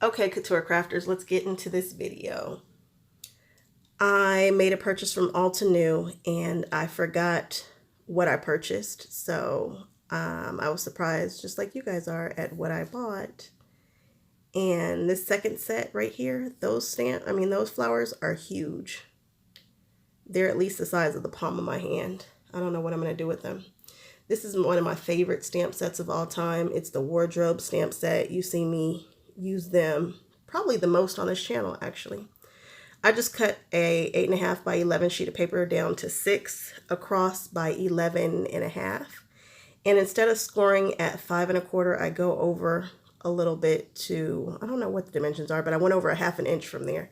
Okay, Couture Crafters, let's get into this video. I made a purchase from Altenew and I forgot what I purchased. So I was surprised, just like you guys are, at what I bought. And this second set right here, those flowers are huge. They're at least the size of the palm of my hand. I don't know what I'm going to do with them. This is one of my favorite stamp sets of all time. It's the wardrobe stamp set. You see me use them probably the most on this channel, actually. I just cut a 8.5 by 11 sheet of paper down to 6 across by 11.5. And instead of scoring at 5.25, I go over a little bit to, I don't know what the dimensions are, but I went over a 1/2 inch from there.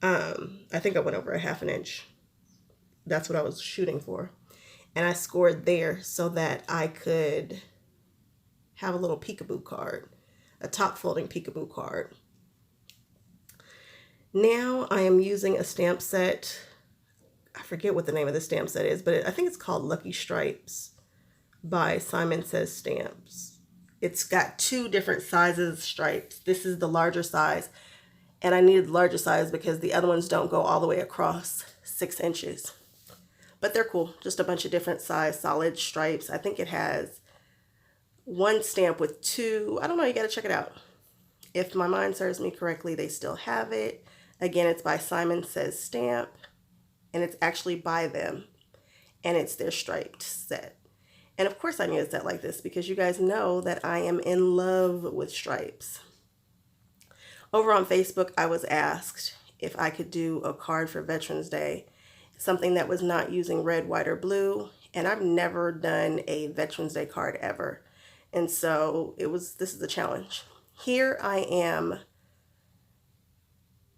I think I went over a 1/2 inch. That's what I was shooting for. And I scored there so that I could have a little peekaboo card, a top folding peekaboo card. Now I am using a stamp set. I forget what the name of the stamp set is, but I think it's called Lucky Stripes by Simon Says Stamps. It's got 2 different sizes of stripes. This is the larger size, and I needed the larger size because the other ones don't go all the way across 6 inches. But they're cool, just a bunch of different size solid stripes. I think it has one stamp with 2. I don't know, you gotta check it out. If my mind serves me correctly, they still have it. Again, it's by Simon Says Stamp, and it's actually by them, and it's their striped set. And of course I need a set like this because you guys know that I am in love with stripes. Over on Facebook, I was asked if I could do a card for Veterans Day, something that was not using red, white, or blue, and I've never done a Veterans Day card ever. And so this is a challenge. Here I am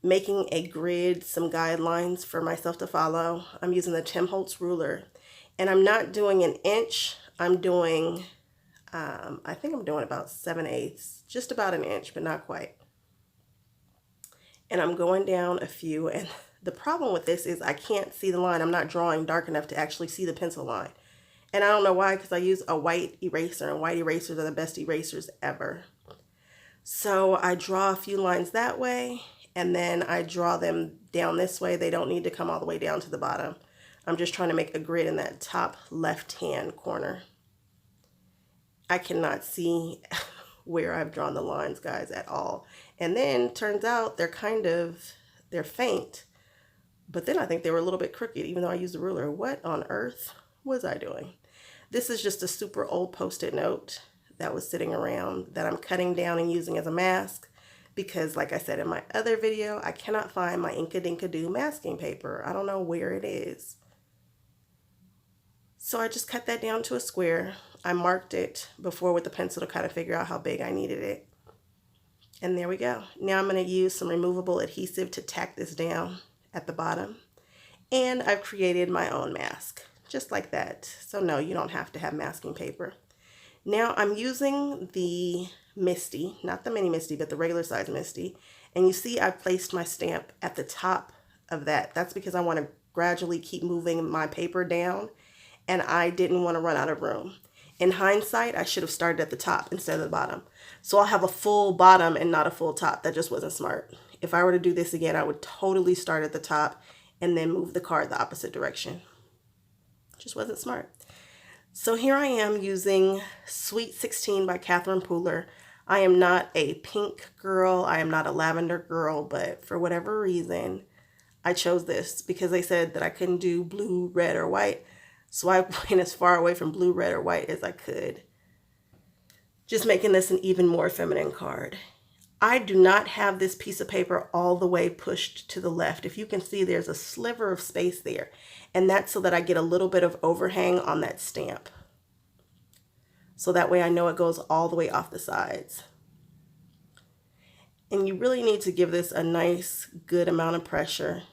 making a grid, some guidelines for myself to follow. I'm using the Tim Holtz ruler, and I'm not doing an inch. I'm doing, I think I'm doing about 7/8, just about an inch, but not quite. And I'm going down a few, and the problem with this is I can't see the line. I'm not drawing dark enough to actually see the pencil line. And I don't know why, because I use a white eraser, and white erasers are the best erasers ever. So I draw a few lines that way, and then I draw them down this way. They don't need to come all the way down to the bottom. I'm just trying to make a grid in that top left-hand corner. I cannot see where I've drawn the lines, guys, at all. And then turns out they're faint, but then I think they were a little bit crooked, even though I used the ruler. What on earth was I doing? This is just a super old Post-it note that was sitting around that I'm cutting down and using as a mask because, like I said in my other video, I cannot find my Inkadinkado masking paper. I don't know where it is. So I just cut that down to a square. I marked it before with the pencil to kind of figure out how big I needed it. And there we go. Now I'm going to use some removable adhesive to tack this down at the bottom. And I've created my own mask, just like that. So no, you don't have to have masking paper. Now I'm using the Misty, not the mini Misty, but the regular size Misty. And you see I've placed my stamp at the top of that. That's because I want to gradually keep moving my paper down, and I didn't want to run out of room. In hindsight, I should have started at the top instead of the bottom. So I'll have a full bottom and not a full top. That just wasn't smart. If I were to do this again, I would totally start at the top and then move the card the opposite direction. Just wasn't smart. So here I am using Sweet 16 by Catherine Pooler. I am not a pink girl. I am not a lavender girl, but for whatever reason, I chose this because they said that I couldn't do blue, red, or white. So I went as far away from blue, red, or white as I could, just making this an even more feminine card. I do not have this piece of paper all the way pushed to the left. If you can see, there's a sliver of space there, and that's so that I get a little bit of overhang on that stamp. So that way I know it goes all the way off the sides. And you really need to give this a nice, good amount of pressure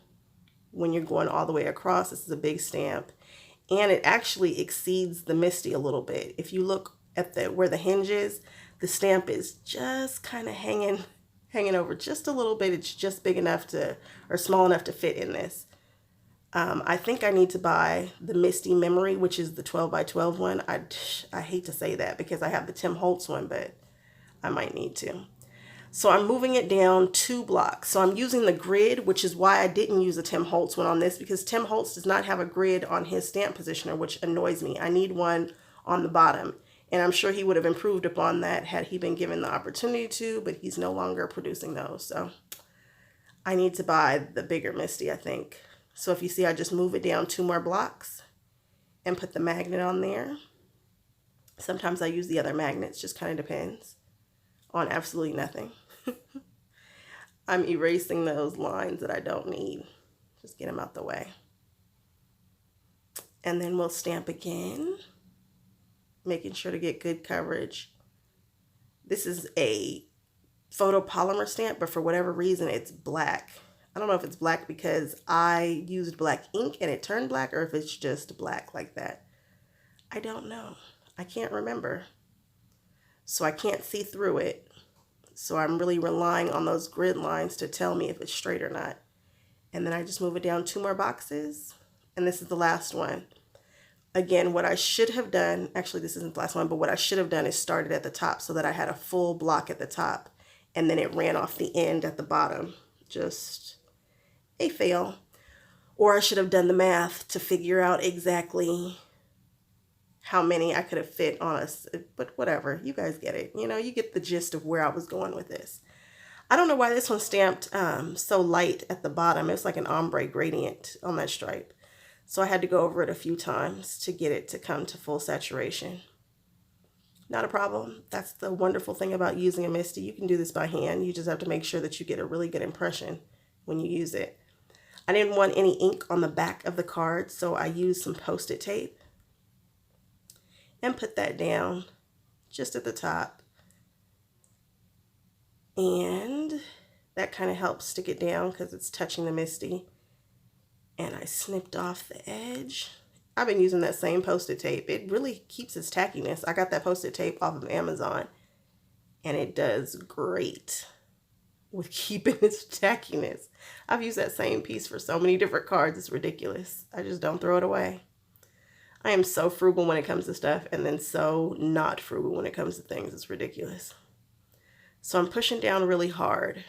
when you're going all the way across. This is a big stamp. And it actually exceeds the Misty a little bit. If you look at where the hinge is, the stamp is just kind of hanging over just a little bit. It's just big enough or small enough to fit in this. I think I need to buy the Misty Memory, which is the 12 by 12 one. I hate to say that because I have the Tim Holtz one, but I might need to. So I'm moving it down 2 blocks. So I'm using the grid, which is why I didn't use a Tim Holtz one on this, because Tim Holtz does not have a grid on his stamp positioner, which annoys me. I need one on the bottom. And I'm sure he would have improved upon that had he been given the opportunity to, but he's no longer producing those. So I need to buy the bigger MISTI, I think. So if you see, I just move it down 2 more blocks and put the magnet on there. Sometimes I use the other magnets, just kind of depends on absolutely nothing. I'm erasing those lines that I don't need. Just get them out the way. And then we'll stamp again, making sure to get good coverage. This is a photopolymer stamp, but for whatever reason, it's black. I don't know if it's black because I used black ink and it turned black, or if it's just black like that. I don't know. I can't remember. So I can't see through it. So I'm really relying on those grid lines to tell me if it's straight or not. And then I just move it down 2 more boxes. And this is the last one. Again, what I should have done, actually this isn't the last one, but what I should have done is started at the top so that I had a full block at the top. And then it ran off the end at the bottom. Just a fail. Or I should have done the math to figure out exactly how many I could have fit on us, but whatever, you guys get it. You know, you get the gist of where I was going with this. I don't know why this one's stamped so light at the bottom. It's like an ombre gradient on that stripe. So I had to go over it a few times to get it to come to full saturation. Not a problem. That's the wonderful thing about using a MISTI. You can do this by hand. You just have to make sure that you get a really good impression when you use it. I didn't want any ink on the back of the card, so I used some Post-it tape and put that down just at the top. And that kind of helps stick it down because it's touching the MISTI. And I snipped off the edge. I've been using that same Post-it tape. It really keeps its tackiness. I got that Post-it tape off of Amazon, and it does great with keeping its tackiness. I've used that same piece for so many different cards. It's ridiculous. I just don't throw it away. I am so frugal when it comes to stuff, and then so not frugal when it comes to things. It's ridiculous. So I'm pushing down really hard.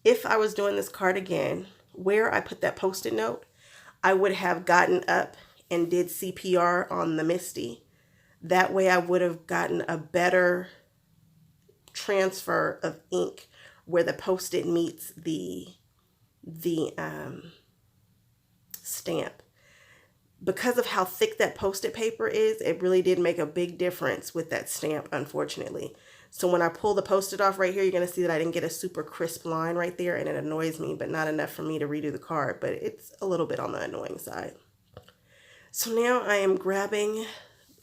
If I was doing this card again, where I put that Post-it note, I would have gotten up and did CPR on the MISTI. That way I would have gotten a better transfer of ink where the Post-it meets the stamp. Because of how thick that Post-it paper is, it really did make a big difference with that stamp, unfortunately. So when I pull the Post-it off right here, you're going to see that I didn't get a super crisp line right there, and it annoys me, but not enough for me to redo the card, but it's a little bit on the annoying side. So now I am grabbing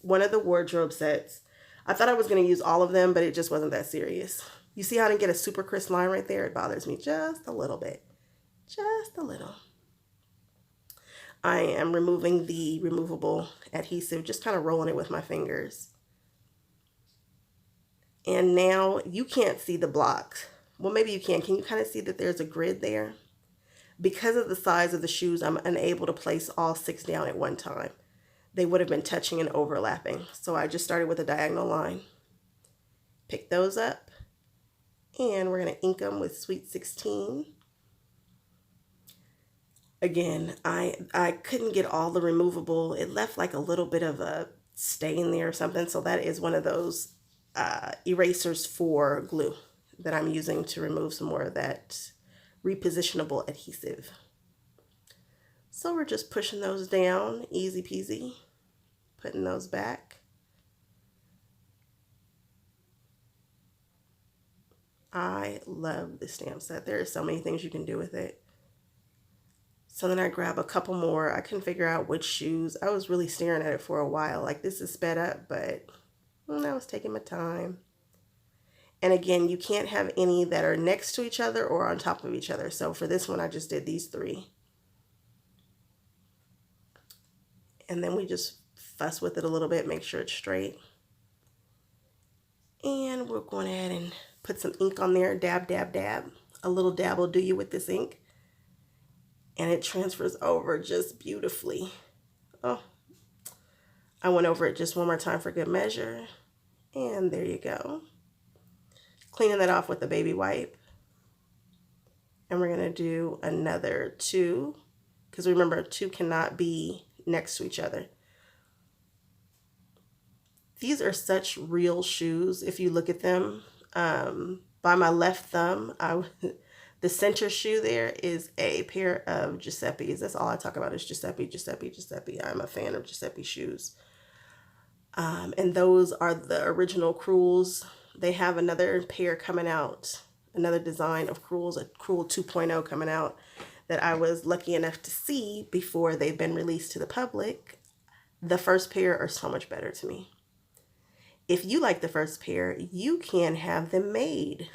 one of the wardrobe sets. I thought I was going to use all of them, but it just wasn't that serious. You see how I didn't get a super crisp line right there? It bothers me just a little bit. Just a little. I am removing the removable adhesive, just kind of rolling it with my fingers. And now you can't see the blocks. Well, maybe you can. Can you kind of see that there's a grid there? Because of the size of the shoes, I'm unable to place all 6 down at one time. They would have been touching and overlapping. So I just started with a diagonal line. Pick those up. And we're going to ink them with Sweet 16. Again, I couldn't get all the removable. It left like a little bit of a stain there or something. So that is one of those erasers for glue that I'm using to remove some more of that repositionable adhesive. So we're just pushing those down, easy peasy, putting those back. I love the stamp set. There are so many things you can do with it. So then I grab a couple more. I couldn't figure out which shoes. I was really staring at it for a while. Like, this is sped up, but I was taking my time. And again, you can't have any that are next to each other or on top of each other. So for this one, I just did these 3. And then we just fuss with it a little bit, make sure it's straight. And we're going ahead and put some ink on there. Dab, dab, dab. A little dab will do you with this ink. And it transfers over just beautifully. Oh, I went over it just one more time for good measure. And there you go. Cleaning that off with a baby wipe. And we're going to do another 2, because remember, 2 cannot be next to each other. These are such real shoes if you look at them. By my left thumb, the center shoe there is a pair of Giuseppe's. That's all I talk about is Giuseppe, Giuseppe, Giuseppe. I'm a fan of Giuseppe shoes. And those are the original Cruels. They have another pair coming out, another design of Cruels, a Cruel 2.0 coming out that I was lucky enough to see before they've been released to the public. The first pair are so much better to me. If you like the first pair, you can have them made.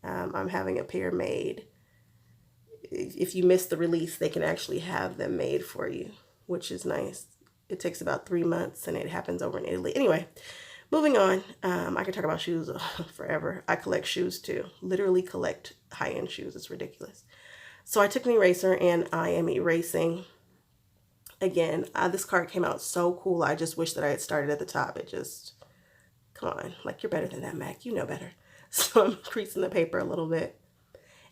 I'm having a pair made. If you miss the release, they can actually have them made for you, which is nice. It takes about 3 months and it happens over in Italy. Anyway, moving on. I can talk about shoes forever. I collect shoes too. Literally collect high-end shoes. It's ridiculous. So I took an eraser and I am erasing. Again, this card came out so cool. I just wish that I had started at the top. It just... Come on, like you're better than that, Mac. You know better. So I'm creasing the paper a little bit.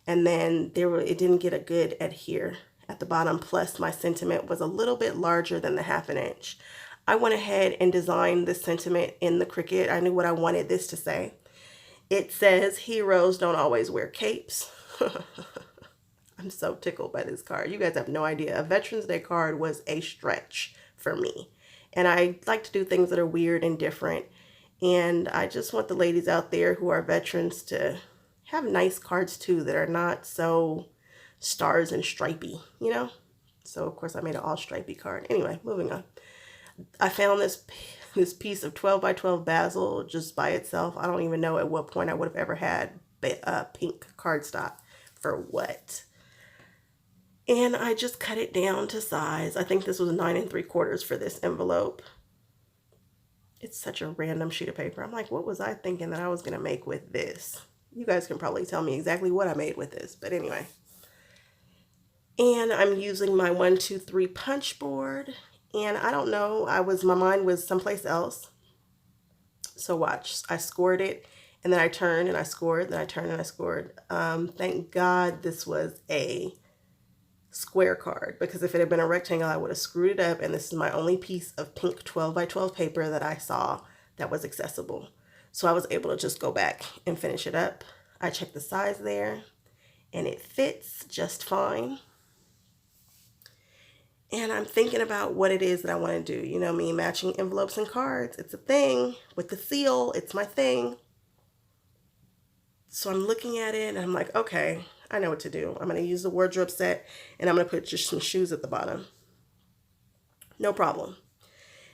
And then it didn't get a good adhere at the bottom. Plus my sentiment was a little bit larger than the 1/2 inch. I went ahead and designed this sentiment in the Cricut. I knew what I wanted this to say. It says, heroes don't always wear capes. I'm so tickled by this card. You guys have no idea. A Veterans Day card was a stretch for me. And I like to do things that are weird and different. And I just want the ladies out there who are veterans to have nice cards too that are not so stars and stripey, you know? So of course I made an all stripey card. Anyway, moving on. I found this piece of 12 by 12 basil just by itself. I don't even know at what point I would have ever had pink cardstock for what. And I just cut it down to size. I think this was 9 3/4 for this envelope. It's such a random sheet of paper. I'm like, what was I thinking that I was going to make with this? You guys can probably tell me exactly what I made with this. But anyway. And I'm using my 1, 2, 3 punch board. And I don't know. My mind was someplace else. So watch. I scored it. And then I turned and I scored. Then I turned and I scored. Thank God this was a square card, because if it had been a rectangle I would have screwed it up, and this is my only piece of pink 12 by 12 paper that I saw that was accessible. So I was able to just go back and finish it up. I checked the size there and it fits just fine. And I'm thinking about what it is that I want to do. You know me, matching envelopes and cards. It's a thing. With the seal, it's my thing. So I'm looking at it and I'm like, okay, I know what to do. I'm going to use the wardrobe set and I'm going to put just some shoes at the bottom. No problem.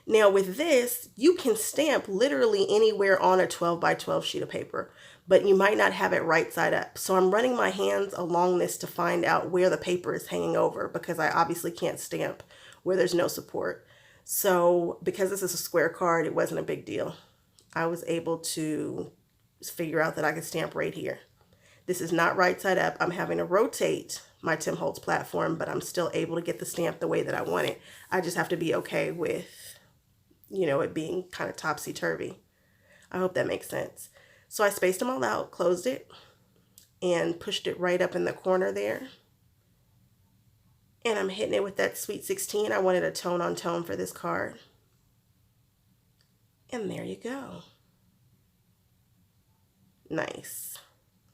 Now with this, you can stamp literally anywhere on a 12 by 12 sheet of paper, but you might not have it right side up. So I'm running my hands along this to find out where the paper is hanging over, because I obviously can't stamp where there's no support. So because this is a square card, it wasn't a big deal. I was able to figure out that I could stamp right here. This is not right side up. I'm having to rotate my Tim Holtz platform, but I'm still able to get the stamp the way that I want it. I just have to be okay with, you know, it being kind of topsy-turvy. I hope that makes sense. So I spaced them all out, closed it, and pushed it right up in the corner there. And I'm hitting it with that Sweet 16. I wanted a tone on tone for this card. And there you go. Nice.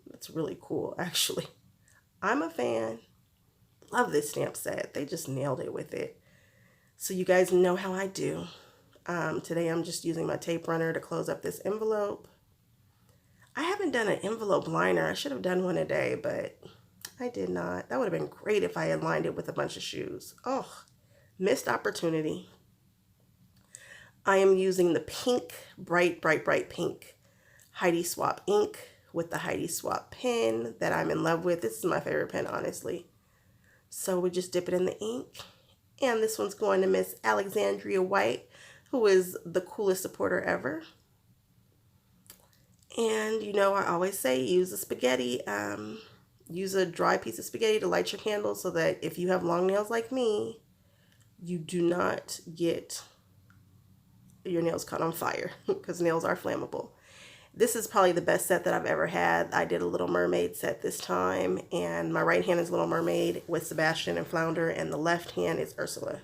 That's really cool, actually. I'm a fan. Love this stamp set. They just nailed it with it. So you guys know how I do. Today I'm just using my tape runner to close up this envelope. I haven't done an envelope liner. I should have done one today, but I did not. That would have been great if I had lined it with a bunch of shoes. Oh, missed opportunity. I am using the pink, bright pink Heidi Swapp ink with the Heidi Swapp pen that I'm in love with. This is my favorite pen, honestly. So we just dip it in the ink. And this one's going to Miss Alexandria White, who is the coolest supporter ever. And you know, I always say use a spaghetti, use a dry piece of spaghetti to light your candle so that if you have long nails like me, you do not get your nails caught on fire, because nails are flammable. This is probably the best set that I've ever had. I did a Little Mermaid set this time, and my right hand is Little Mermaid with Sebastian and Flounder, and the left hand is Ursula.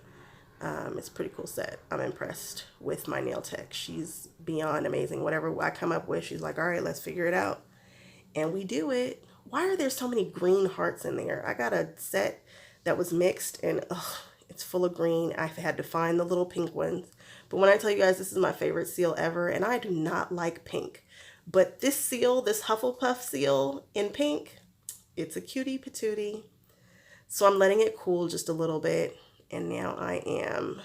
It's a pretty cool set. I'm impressed with my nail tech. She's beyond amazing. Whatever I come up with, she's like, all right, let's figure it out. And we do it. Why are there so many green hearts in there? I got a set that was mixed, and it's full of green. I've had to find the little pink ones. But when I tell you guys, this is my favorite seal ever, and I do not like pink. But this seal, this Hufflepuff seal in pink, it's a cutie patootie. So I'm letting it cool just a little bit. And now I am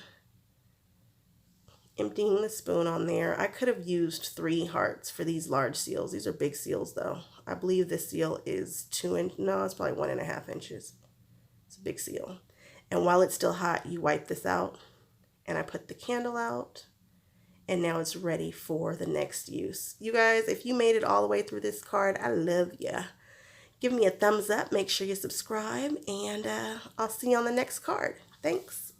emptying the spoon on there. I could have used 3 hearts for these large seals. These are big seals though. I believe this seal is 2 inches. No, it's probably 1.5 inches. It's a big seal. And while it's still hot, you wipe this out. And I put the candle out. And now it's ready for the next use. You guys, if you made it all the way through this card, I love ya. Give me a thumbs up. Make sure you subscribe. And I'll see you on the next card. Thanks.